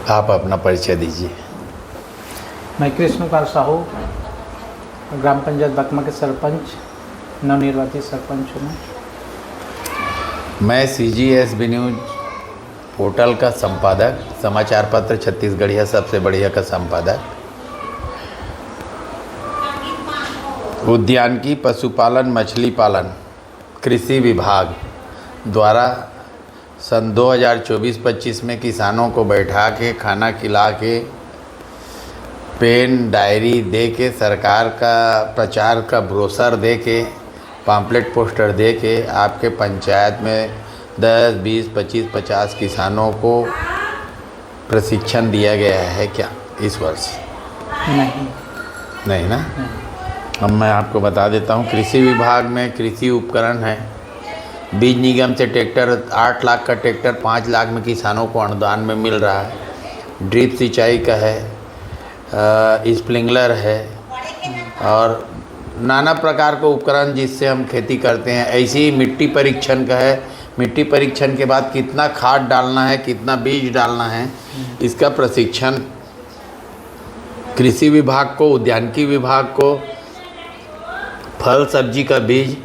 आप अपना परिचय दीजिए। मैं कृष्णकांत साहू, ग्राम पंचायत बकमा के सरपंच, नवनिर्वाचित सरपंच हूँ। मैं CGSB न्यूज पोर्टल का संपादक, समाचार पत्र छत्तीसगढ़िया सबसे बढ़िया का संपादक, उद्यानिकी, पशुपालन, मछली पालन, कृषि विभाग द्वारा सन 2024-25 में किसानों को बैठा के खाना खिला के पेन डायरी दे के सरकार का प्रचार का ब्रोशर दे के पम्पलेट पोस्टर दे के आपके पंचायत में 10, 20, 25, 50 किसानों को प्रशिक्षण दिया गया है क्या इस वर्ष? नहीं ना। अब मैं आपको बता देता हूँ, कृषि विभाग में कृषि उपकरण है। बीज निगम से ट्रैक्टर 8 लाख का ट्रैक्टर 5 लाख में किसानों को अनुदान में मिल रहा है। ड्रिप सिंचाई का है, स्प्रिंकलर है और नाना प्रकार के उपकरण जिससे हम खेती करते हैं। ऐसे ही मिट्टी परीक्षण का है। मिट्टी परीक्षण के बाद कितना खाद डालना है, कितना बीज डालना है, इसका प्रशिक्षण कृषि विभाग को, उद्यानिकी विभाग को फल सब्जी का बीज,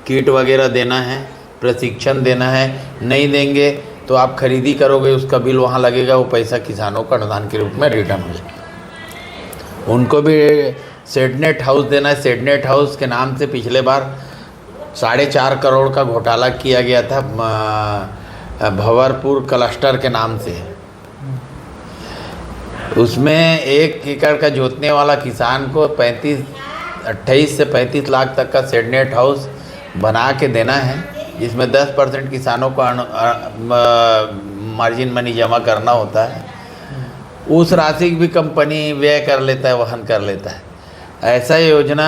किट वगैरह देना है, प्रशिक्षण देना है। नहीं देंगे तो आप खरीदी करोगे, उसका बिल वहाँ लगेगा, वो पैसा किसानों को अनुदान के रूप में रिटर्न हो जाएगा। उनको भी सेडनेट हाउस देना है। सेडनेट हाउस के नाम से पिछले बार 4.5 करोड़ का घोटाला किया गया था भंवरपुर क्लस्टर के नाम से। उसमें 1 एकड़ का जोतने वाला किसान को 28 से 35 लाख तक का सेडनेट हाउस बना के देना है, जिसमें 10% किसानों को मार्जिन मनी जमा करना होता है। उस राशि भी कंपनी व्यय कर लेता है, वहन कर लेता है। ऐसा योजना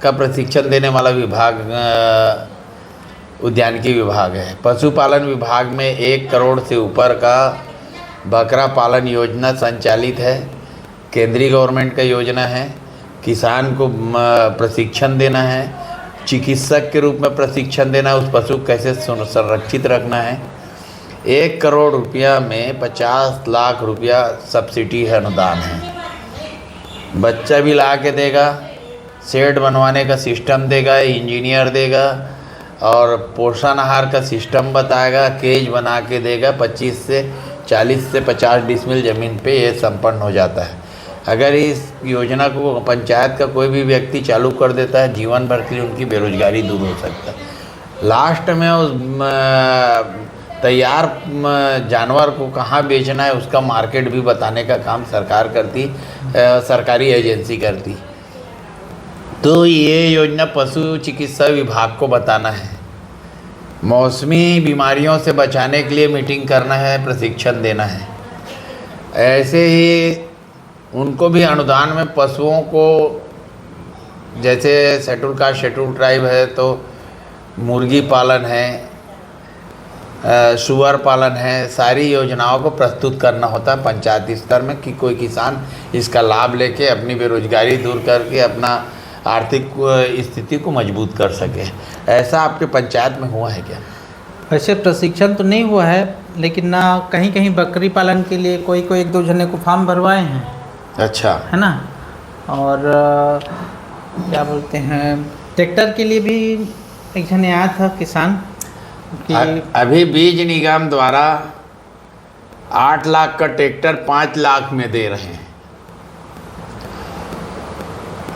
का प्रशिक्षण देने वाला विभाग उद्यानिकी विभाग है। पशुपालन विभाग में 1 करोड़ से ऊपर का बकरा पालन योजना संचालित है। केंद्रीय गवर्नमेंट का योजना है। किसान को प्रशिक्षण देना है, चिकित्सक के रूप में प्रशिक्षण देना है, उस पशु को कैसे संरक्षित रखना है। 1 करोड़ रुपया में 50 लाख रुपया सब्सिडी है, अनुदान है। बच्चा भी ला के देगा, शेड बनवाने का सिस्टम देगा, इंजीनियर देगा और पोषण आहार का सिस्टम बताएगा, केज बना के देगा। 40 से 50 डिसमिल ज़मीन पे ये संपन्न हो जाता है। अगर इस योजना को पंचायत का कोई भी व्यक्ति चालू कर देता है, जीवन भर के लिए उनकी बेरोजगारी दूर हो सकता है। लास्ट में उस तैयार जानवर को कहाँ बेचना है उसका मार्केट भी बताने का काम सरकार करती, सरकारी एजेंसी करती। तो ये योजना पशु चिकित्सा विभाग को बताना है। मौसमी बीमारियों से बचाने के लिए मीटिंग करना है, प्रशिक्षण देना है। ऐसे ही उनको भी अनुदान में पशुओं को, जैसे शेड्यूल कास्ट शेड्यूल ट्राइब है तो मुर्गी पालन है, सुअर पालन है, सारी योजनाओं को प्रस्तुत करना होता है पंचायत स्तर में कि कोई किसान इसका लाभ लेके अपनी बेरोजगारी दूर करके अपना आर्थिक स्थिति को मजबूत कर सके। ऐसा आपके पंचायत में हुआ है क्या? वैसे प्रशिक्षण तो नहीं हुआ है, लेकिन ना कहीं कहीं बकरी पालन के लिए कोई 1-2 जने को फार्म भरवाए हैं। अच्छा, है ना। और क्या बोलते हैं, ट्रैक्टर के लिए भी एक जने आया था किसान कि अभी बीज निगम द्वारा 8 लाख का ट्रैक्टर 5 लाख में दे रहे हैं।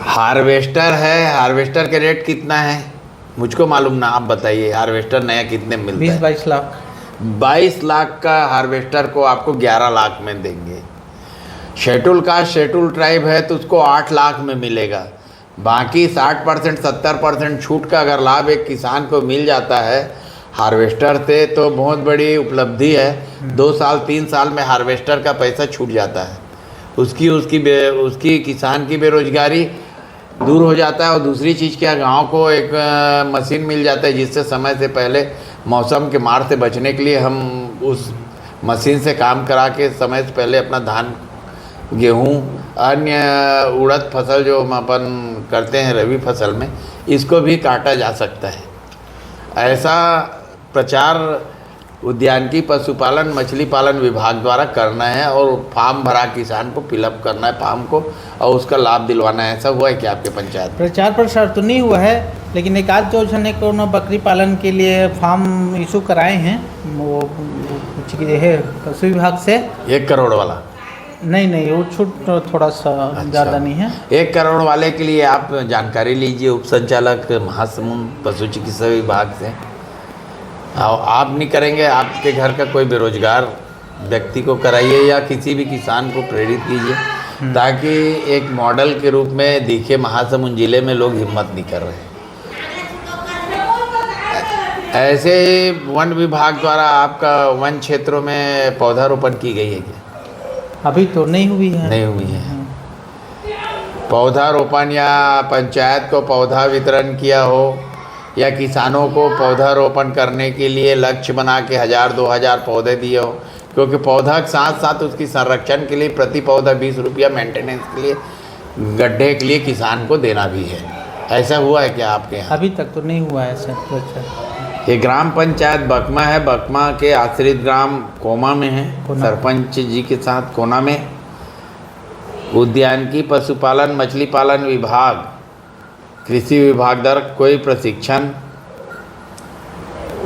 हार्वेस्टर है, हार्वेस्टर के रेट कितना है मुझको मालूम ना, आप बताइए। हार्वेस्टर नया कितने मिलता है? 20-22 लाख। 22 लाख का हार्वेस्टर को आपको 11 लाख में देंगे। शेड्यूल कास्ट शेड्यूल ट्राइब है तो उसको 8 लाख में मिलेगा। बाकी 60% 70% छूट का अगर लाभ एक किसान को मिल जाता है हार्वेस्टर से तो बहुत बड़ी उपलब्धि है। 2 साल 3 साल में हार्वेस्टर का पैसा छूट जाता है। उसकी किसान की बेरोजगारी दूर हो जाता है। और दूसरी चीज़ क्या, गांव को एक मशीन मिल जाता है जिससे समय से पहले मौसम के मार से बचने के लिए हम उस मशीन से काम करा के समय से पहले अपना धान, गेहूँ, अन्य उड़द फसल जो हम अपन करते हैं रबी फसल में, इसको भी काटा जा सकता है। ऐसा प्रचार उद्यानिकी पशुपालन मछली पालन विभाग द्वारा करना है और फार्म भरा किसान को फिलअप करना है फार्म को और उसका लाभ दिलवाना है। ऐसा हुआ है क्या आपके पंचायत में? प्रचार प्रसार तो नहीं हुआ है, लेकिन एक आध दो जने को ना बकरी पालन के लिए फार्म इशू कराए हैं, वो कुछ है पशु विभाग से। 1 करोड़ वाला? नहीं, वो छूट थोड़ा सा ज़्यादा नहीं है। 1 करोड़ वाले के लिए आप जानकारी लीजिए उप संचालक महासमुंद पशु चिकित्सा विभाग से। आप नहीं करेंगे, आपके घर का कोई बेरोजगार व्यक्ति को कराइए या किसी भी किसान को प्रेरित कीजिए ताकि एक मॉडल के रूप में दिखे। महासमुंद जिले में लोग हिम्मत नहीं कर रहे। ऐसे वन विभाग द्वारा आपका वन क्षेत्रों में पौधारोपण की गई है क्या? अभी तो नहीं हुई है। नहीं हुई है। पौधारोपण या पंचायत को पौधा वितरण किया हो या किसानों को पौधारोपण करने के लिए लक्ष्य बना के 1000-2000 पौधे दिए हो, क्योंकि पौधा के साथ साथ उसकी संरक्षण के लिए प्रति पौधा 20 रुपया मेंटेनेंस के लिए गड्ढे के लिए किसान को देना भी है। ऐसा हुआ है क्या आपके यहाँ? अभी तक तो नहीं हुआ है सर। ये ग्राम पंचायत बकमा है, बकमा के आश्रित ग्राम कोमा में है, सरपंच जी के साथ कोना में। उद्यानिकी पशुपालन मछली पालन विभाग कृषि विभाग द्वारा कोई प्रशिक्षण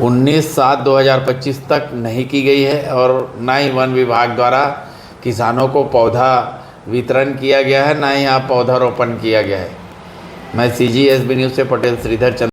19/7/2025 तक नहीं की गई है और ना ही वन विभाग द्वारा किसानों को पौधा वितरण किया गया है, ना ही यहाँ पौधारोपण किया गया है। मैं CGSB न्यूज़ से पटेल श्रीधर चंद्र